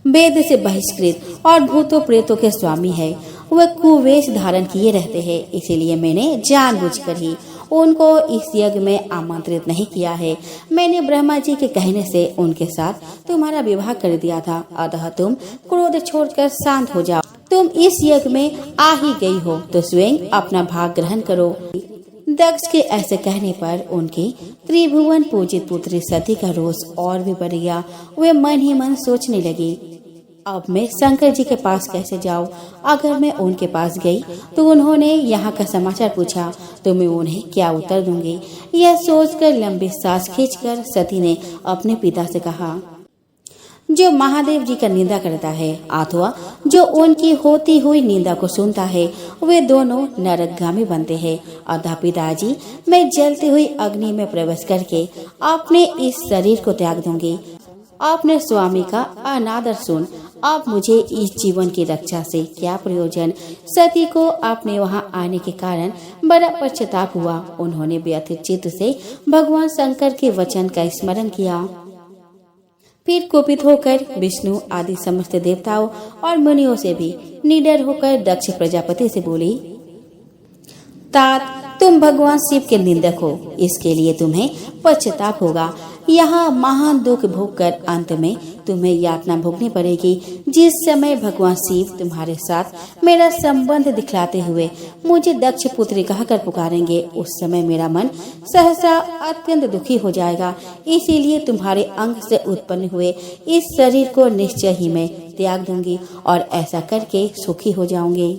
वेद से बहिष्कृत और भूतों प्रेतों के स्वामी है। वह कुवेश धारण किए रहते हैं, इसीलिए मैंने जानबूझकर ही उनको इस यज्ञ में आमंत्रित नहीं किया है। मैंने ब्रह्मा जी के कहने से उनके साथ तुम्हारा विवाह कर दिया था, अतः तुम क्रोध छोड़कर शांत हो जाओ। तुम इस यज्ञ में आ ही गई हो तो स्वयं अपना भाग ग्रहण करो। दक्ष के ऐसे कहने पर उनकी त्रिभुवन पूजित पुत्री सती का रोष और भी बढ़ गया। वे मन ही मन सोचने लगी, अब मैं शंकर जी के पास कैसे जाऊं? अगर मैं उनके पास गई तो उन्होंने यहाँ का समाचार पूछा तो मैं उन्हें क्या उत्तर दूंगी? यह सोचकर लंबी सांस खींचकर सती ने अपने पिता से कहा, जो महादेव जी का निंदा करता है अथवा जो उनकी होती हुई निंदा को सुनता है, वे दोनों नरकगामी बनते हैं। अतः पिताजी, मैं जलती हुई अग्नि में प्रवेश करके अपने इस शरीर को त्याग दूंगी। अपने स्वामी का अनादर सुन, अब मुझे इस जीवन की रक्षा से क्या प्रयोजन? सती को अपने वहाँ आने के कारण बड़ा पश्चाताप हुआ। उन्होंने व्यथित चित्त से भगवान शंकर के वचन का स्मरण किया। फिर कुपित होकर विष्णु आदि समस्त देवताओं और मुनियों से भी निडर होकर दक्ष प्रजापति से बोली, तात, तुम भगवान शिव के निंदक हो, इसके लिए तुम्हें पश्चाताप होगा। यहाँ महान दुख भोगकर अंत में तुम्हें यातना भोगनी पड़ेगी। जिस समय भगवान शिव तुम्हारे साथ मेरा संबंध दिखलाते हुए मुझे दक्ष पुत्री कहकर पुकारेंगे, उस समय मेरा मन सहसा अत्यंत दुखी हो जाएगा। इसीलिए तुम्हारे अंग से उत्पन्न हुए इस शरीर को निश्चय ही मैं त्याग दूंगी और ऐसा करके सुखी हो जाऊंगी।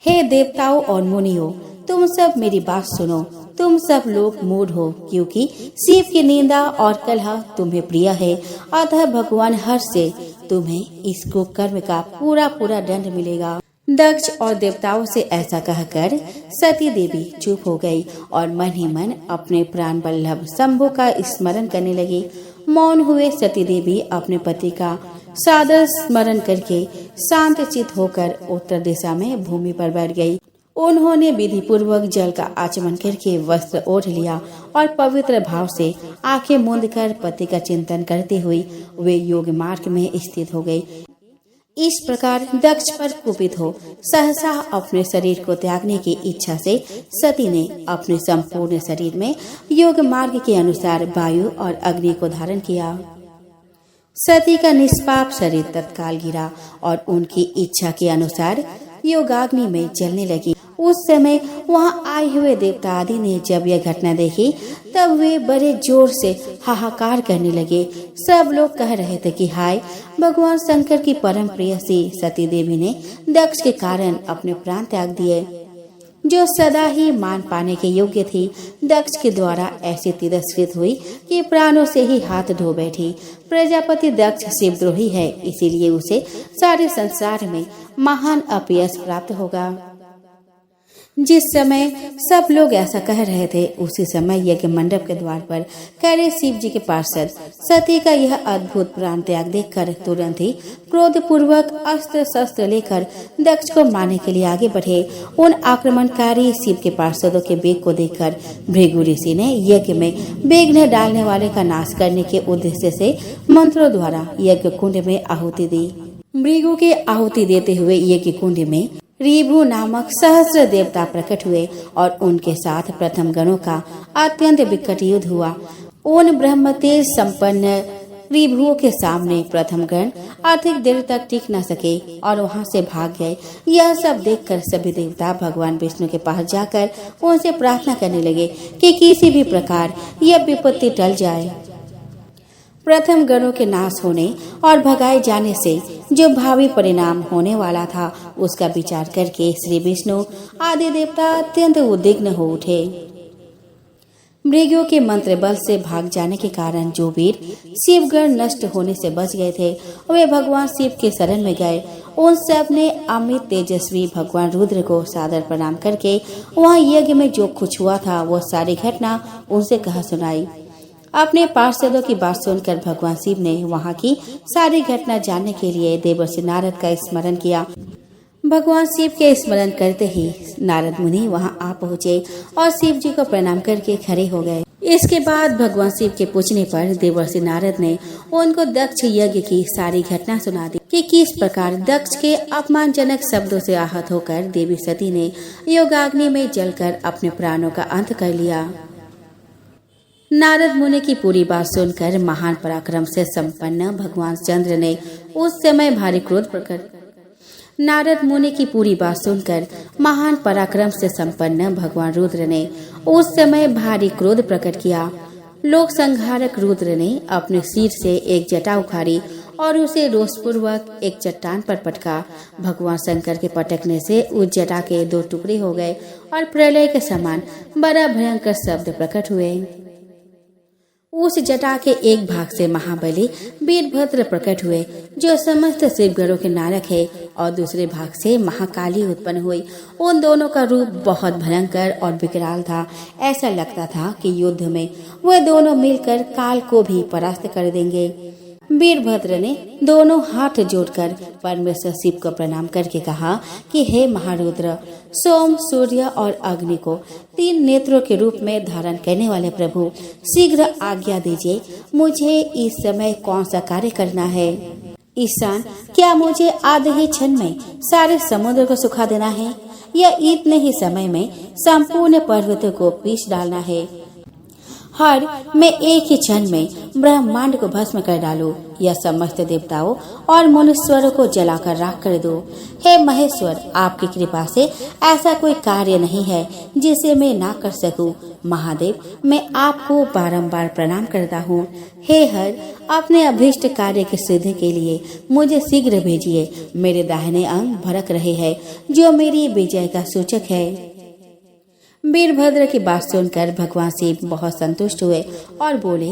हे देवताओं और मुनियों, तुम सब मेरी बात सुनो। तुम सब लोग मूढ़ हो, क्योंकि शिव की निंदा और कलह तुम्हें प्रिय है। अतः भगवान हर्ष से तुम्हें इस कुकर्म का पूरा पूरा दंड मिलेगा। दक्ष और देवताओं से ऐसा कहकर सती देवी चुप हो गई और मन ही मन अपने प्राण वल्लभ शंभु का स्मरण करने लगी। मौन हुए सती देवी अपने पति का सादर स्मरण करके शांत चित होकर उत्तर दिशा में भूमि पर बैठ गई। उन्होंने विधि पूर्वक जल का आचमन करके वस्त्र ओढ़ लिया और पवित्र भाव से आंखें मूंद कर पति का चिंतन करते हुए वे योग मार्ग में स्थित हो गई। इस प्रकार दक्ष पर कुपित हो सहसा अपने शरीर को त्यागने की इच्छा से सती ने अपने संपूर्ण शरीर में योग मार्ग के अनुसार वायु और अग्नि को धारण किया। सती का निष्पाप शरीर तत्काल गिरा और उनकी इच्छा के अनुसार योगाग्नि में जलने लगी। उस समय वहाँ आए हुए देवता आदि ने जब यह घटना देखी तब वे बड़े जोर से हाहाकार करने लगे। सब लोग कह रहे थे कि हाय, भगवान शंकर की परम प्रेयसी सती देवी ने दक्ष के कारण अपने प्राण त्याग दिए, जो सदा ही मान पाने के योग्य थी। दक्ष के द्वारा ऐसी तिरस्कृत हुई कि प्राणों से ही हाथ धो बैठी। प्रजापति दक्ष शिवद्रोही है, इसीलिए उसे सारे संसार में महान अपयश प्राप्त होगा। जिस समय सब लोग ऐसा कह रहे थे, उसी समय यज्ञ मंडप के द्वार पर खड़े शिव जी के पार्षद सती का यह अद्भुत प्राण त्याग देखकर तुरंत ही क्रोध पूर्वक अस्त्र शस्त्र लेकर दक्ष को मारने के लिए आगे बढ़े। उन आक्रमणकारी शिव के पार्षदों के वेग को देखकर भृगु ऋषि ने यज्ञ में विघ्न डालने वाले का नाश करने के उद्देश्य से मंत्रों द्वारा यज्ञ कुंड में आहुति दी। भृगु के आहुति देते हुए यज्ञ कुंड में ऋभु नामक सहस्र देवता प्रकट हुए और उनके साथ प्रथम गणों का अत्यंत विकट युद्ध हुआ। उन ब्रह्म तेज संपन्न ऋभुओं के सामने प्रथम गण अधिक देर तक टिक न सके और वहां से भाग गए। यह सब देखकर सभी देवता भगवान विष्णु के पास जाकर उनसे प्रार्थना करने लगे कि किसी भी प्रकार यह विपत्ति टल जाए। प्रथम गणों के नाश होने और भगाए जाने से जो भावी परिणाम होने वाला था, उसका विचार करके श्री विष्णु आदि देवता अत्यंत उद्विग्न हो उठे। मृगों के मंत्र बल से भाग जाने के कारण जो वीर शिवगण नष्ट होने से बच गए थे, वे भगवान शिव के शरण में गए। उन सब ने अमित तेजस्वी भगवान रुद्र को सादर प्रणाम करके वहाँ यज्ञ में जो कुछ हुआ था, वो सारी घटना उनसे कह सुनाई। अपने पार्षदों की बात सुनकर भगवान शिव ने वहाँ की सारी घटना जानने के लिए देवर्षि नारद का स्मरण किया। भगवान शिव के स्मरण करते ही नारद मुनि वहाँ आ पहुँचे और शिव जी को प्रणाम करके खड़े हो गए। इसके बाद भगवान शिव के पूछने पर देवर्षि नारद ने उनको दक्ष यज्ञ की सारी घटना सुना दी कि किस प्रकार दक्ष के अपमानजनक शब्दों से आहत होकर देवी सती ने योगाग्नि में जलकर अपने प्राणों का अंत कर लिया। नारद मुनि की पूरी बात सुनकर महान पराक्रम से संपन्न भगवान चंद्र ने उस समय भारी क्रोध प्रकट नारद मुनि की पूरी बात सुनकर महान पराक्रम से संपन्न भगवान रुद्र ने उस समय भारी क्रोध प्रकट किया। लोक संहारक रुद्र ने अपने सिर से एक जटा उखाड़ी और उसे रोषपूर्वक एक चट्टान पर पटका। भगवान शंकर के पटकने से उस जटा के 2 टुकड़े हो गए और प्रलय के समान बड़ा भयंकर शब्द प्रकट हुए। उस जटा के एक भाग से महाबली वीरभद्र प्रकट हुए, जो समस्त शिवगणों के नायक है, और दूसरे भाग से महाकाली उत्पन्न हुई। उन दोनों का रूप बहुत भयंकर और विकराल था। ऐसा लगता था कि युद्ध में वे दोनों मिलकर काल को भी परास्त कर देंगे। वीरभद्र ने दोनों हाथ जोड़कर परमेश्वर शिव को प्रणाम करके कहा कि हे महारुद्र, सोम, सूर्य और अग्नि को 3 नेत्रों के रूप में धारण करने वाले प्रभु, शीघ्र आज्ञा दीजिए, मुझे इस समय कौन सा कार्य करना है। ईशान, क्या मुझे आधे ही क्षण में सारे समुद्र को सुखा देना है या इतने ही समय में संपूर्ण पर्वतों को पीस डालना है। मैं एक ही क्षण में ब्रह्मांड को भस्म कर डालूं या समस्त देवताओं और मनुष्यों को जलाकर राख कर दूं। हे महेश्वर, आपकी कृपा से ऐसा कोई कार्य नहीं है जिसे मैं ना कर सकूं। महादेव, मैं आपको बारंबार प्रणाम करता हूँ। हे हर, अपने अभीष्ट कार्य की सिद्धि के लिए मुझे शीघ्र भेजिए। मेरे दाहिने अंग भड़क रहे हैं, जो मेरी विजय का सूचक है। वीरभद्र की बात सुनकर भगवान शिव बहुत संतुष्ट हुए और बोले,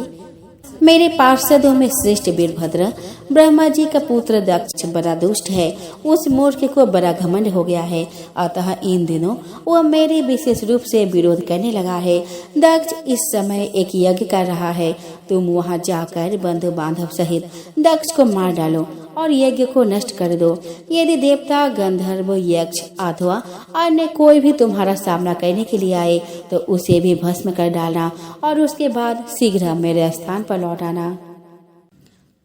मेरे पार्षदों में श्रेष्ठ वीरभद्र ब्रह्मा जी का पुत्र दक्ष बड़ा दुष्ट है। उस मूर्ख को बड़ा घमंड हो गया है, अतः इन दिनों वह मेरे विशेष रूप से विरोध करने लगा है। दक्ष इस समय एक यज्ञ कर रहा है, तुम वहां जाकर बंधु बांधव सहित दक्ष को मार डालो और यज्ञ को नष्ट कर दो। यदि देवता, गंधर्व, यक्ष अथवा अन्य कोई भी तुम्हारा सामना करने के लिए आए तो उसे भी भस्म कर डालना और उसके बाद शीघ्र मेरे स्थान पर लौट आना।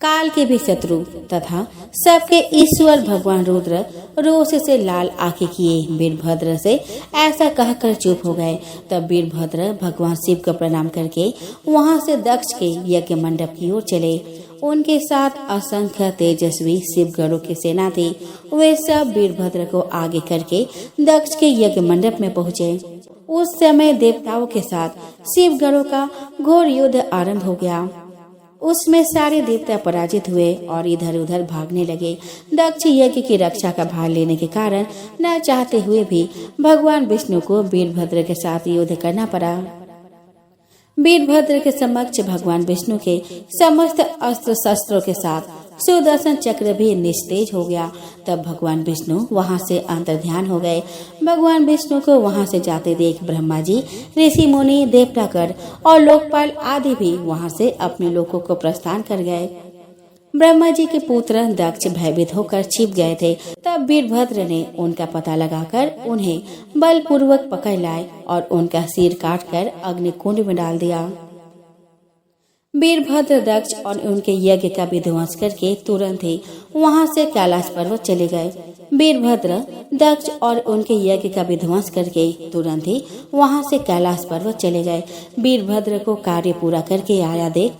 काल के भी शत्रु तथा सबके ईश्वर भगवान रुद्र रोष से लाल आंखें किए वीरभद्र से ऐसा कहकर चुप हो गए। तब वीरभद्र भगवान शिव को प्रणाम करके वहां से दक्ष के यज्ञ मंडप की ओर चले। उनके साथ असंख्य तेजस्वी शिवगणों की सेना थी। वे सब वीरभद्र को आगे करके दक्ष के यज्ञ मंडप में पहुँचे। उस समय देवताओं के साथ शिवगणों का घोर युद्ध आरंभ हो गया। उसमें सारे देवता पराजित हुए और इधर उधर भागने लगे। दक्ष यज्ञ की रक्षा का भार लेने के कारण न चाहते हुए भी भगवान विष्णु को वीरभद्र के साथ युद्ध करना पड़ा। वीरभद्र के समक्ष भगवान विष्णु के समस्त अस्त्र शस्त्रों के साथ सुदर्शन चक्र भी निस्तेज हो गया। तब भगवान विष्णु वहां से अंतर्ध्यान हो गए। भगवान विष्णु को वहां से जाते देख ब्रह्मा जी, ऋषि मुनि, देवतागण और लोकपाल आदि भी वहां से अपने लोकों को प्रस्थान कर गए। ब्रह्मा जी के पुत्र दक्ष भयभीत होकर छिप गए थे। तब वीरभद्र ने उनका पता लगाकर उन्हें बलपूर्वक पकड़ लाए और उनका सिर काटकर अग्निकुंड में डाल दिया। वीरभद्र दक्ष और उनके यज्ञ का विध्वंस करके तुरंत ही वहां से कैलाश पर्वत चले गए। वीरभद्र दक्ष और उनके यज्ञ का विध्वंस करके तुरंत ही वहां से कैलाश पर्वत चले गए। वीरभद्र को कार्य पूरा करके आया देख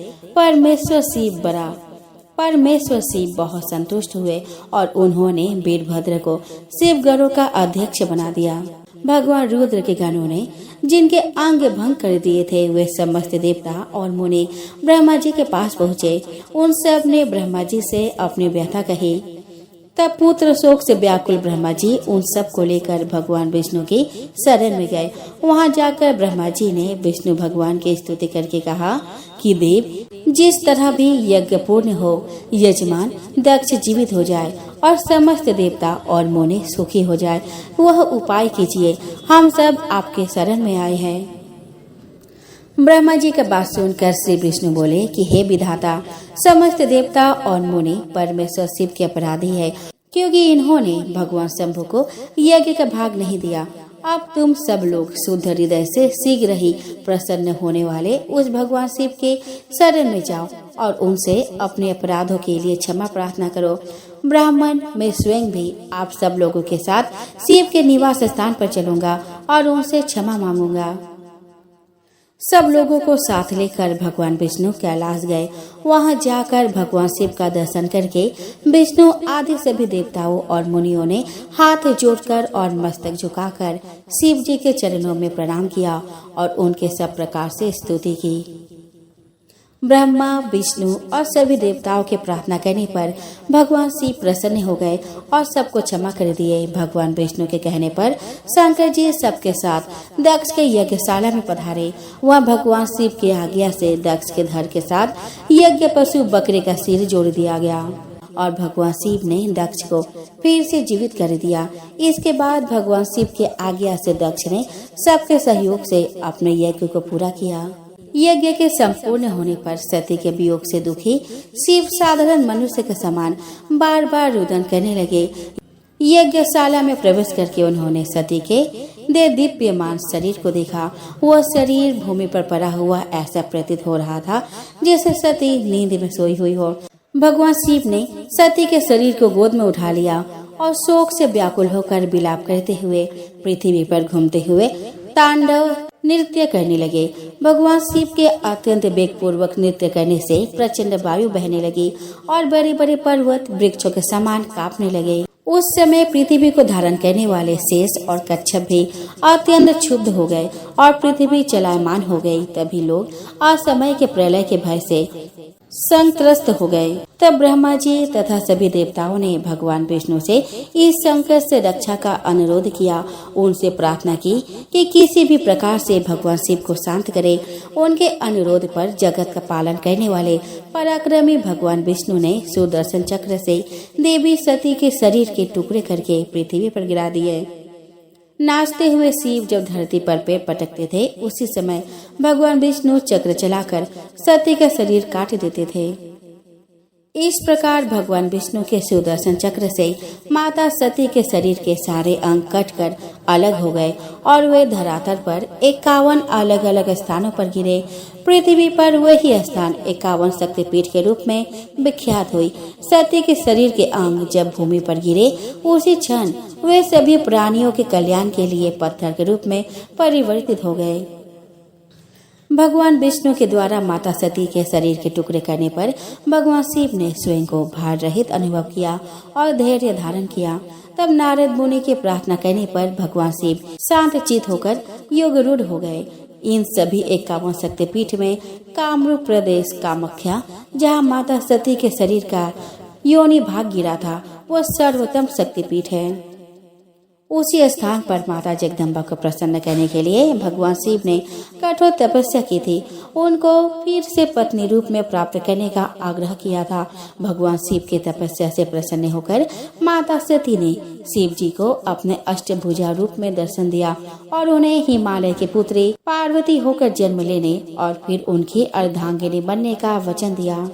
परमेश्वर शिव बहुत संतुष्ट हुए और उन्होंने वीरभद्र को शिवगणों का अध्यक्ष बना दिया। भगवान रुद्र के गणों ने जिनके अंग भंग कर दिए थे, वे समस्त देवता और मुनि ब्रह्मा जी के पास पहुँचे। उन सब ने ब्रह्मा जी से अपनी व्यथा कही। तब पुत्र शोक से व्याकुल ब्रह्मा जी उन सब को लेकर भगवान विष्णु की शरण में गए। वहां जाकर ब्रह्मा जी ने विष्णु भगवान की स्तुति करके कहा कि देव, जिस तरह भी यज्ञ पूर्ण हो, यजमान दक्ष जीवित हो जाए और समस्त देवता और मुनि सुखी हो जाए, वह उपाय कीजिए। हम सब आपके शरण में आए हैं। ब्रह्मा जी का बात सुनकर श्री विष्णु बोले कि हे विधाता, समस्त देवता और मुनि परमेश्वर शिव के अपराधी है, क्योंकि इन्होंने भगवान शंभु को यज्ञ का भाग नहीं दिया। अब तुम सब लोग शुद्ध हृदय से शीघ्र ही प्रसन्न होने वाले उस भगवान शिव के शरण में जाओ और उनसे अपने अपराधों के लिए क्षमा प्रार्थना करो। ब्राह्मण, मैं स्वयं भी आप सब लोगों के साथ शिव के निवास स्थान पर चलूंगा और उनसे क्षमा मांगूंगा। सब लोगों को साथ लेकर भगवान विष्णु कैलाश गए। वहां जाकर भगवान शिव का दर्शन करके विष्णु आदि सभी देवताओं और मुनियों ने हाथ जोड़कर और मस्तक झुकाकर शिव जी के चरणों में प्रणाम किया और उनके सब प्रकार से स्तुति की। ब्रह्मा, विष्णु और सभी देवताओं के प्रार्थना करने पर भगवान शिव प्रसन्न हो गए और सबको क्षमा कर दिए। भगवान विष्णु के कहने पर शंकर जी सबके साथ दक्ष के यज्ञशाला में पधारे। वहाँ भगवान शिव की आज्ञा से दक्ष के धड़ के साथ यज्ञ पशु बकरे का सिर जोड़ दिया गया और भगवान शिव ने दक्ष को फिर से जीवित कर दिया। इसके बाद भगवान शिव के आज्ञा से दक्ष ने सबके सहयोग से अपने यज्ञ को पूरा किया। यज्ञ के संपूर्ण होने पर सती के वियोग से दुखी शिव साधारण मनुष्य के समान बार बार रुदन करने लगे। यज्ञशाला में प्रवेश करके उन्होंने सती के दिव्यमान शरीर को देखा। वह शरीर भूमि पर पड़ा हुआ ऐसा प्रतीत हो रहा था जैसे सती नींद में सोई हुई हो। भगवान शिव ने सती के शरीर को गोद में उठा लिया और शोक से व्याकुल होकर विलाप करते हुए पृथ्वी पर घूमते हुए तांडव नृत्य करने लगे। भगवान शिव के अत्यंत वेग पूर्वक नृत्य करने से प्रचंड वायु बहने लगी और बड़े बड़े पर्वत वृक्षों के समान कांपने लगे। उस समय पृथ्वी को धारण करने वाले शेष और कच्छप भी अत्यंत क्षुब्ध हो गए और पृथ्वी चलायमान हो गई। तभी लोग असमय के प्रलय के भय से संत्रस्त हो गए। तब ब्रह्मा जी तथा सभी देवताओं ने भगवान विष्णु से इस संकट से रक्षा का अनुरोध किया। उनसे प्रार्थना की कि किसी भी प्रकार से भगवान शिव को शांत करे। उनके अनुरोध पर जगत का पालन करने वाले पराक्रमी भगवान विष्णु ने सुदर्शन चक्र से देवी सती के शरीर के टुकड़े करके पृथ्वी पर गिरा दिए। नाचते हुए शिव जब धरती पर पैर पटकते थे, उसी समय भगवान विष्णु चक्र चलाकर सती का शरीर काट देते थे। इस प्रकार भगवान विष्णु के सुदर्शन चक्र से माता सती के शरीर के सारे अंग कटकर अलग हो गए और वे धरातल पर 51 अलग अलग स्थानों पर गिरे। पृथ्वी पर वही स्थान 51 शक्तिपीठ के रूप में विख्यात हुई। सती के शरीर के अंग जब भूमि पर गिरे, उसी क्षण वे सभी प्राणियों के कल्याण के लिए पत्थर के रूप में परिवर्तित हो गए। भगवान विष्णु के द्वारा माता सती के शरीर के टुकड़े करने पर भगवान शिव ने स्वयं को भार रहित अनुभव किया और धैर्य धारण किया। तब नारद मुनि के प्रार्थना करने पर भगवान शिव शांत चित होकर योग रूढ़ हो गए। इन सभी 51 शक्तिपीठ में कामरूप प्रदेश कामाख्या, जहाँ माता सती के शरीर का योनि भाग गिरा था, वह सर्वोत्तम शक्तिपीठ है। उसी स्थान पर माता जगदम्बा को प्रसन्न करने के लिए भगवान शिव ने कठोर तपस्या की थी। उनको फिर से पत्नी रूप में प्राप्त करने का आग्रह किया था। भगवान शिव की तपस्या से प्रसन्न होकर माता सती ने शिव जी को अपने अष्टभुजा रूप में दर्शन दिया और उन्हें हिमालय की पुत्री पार्वती होकर जन्म लेने और फिर उनकी अर्धांगिनी बनने का वचन दिया।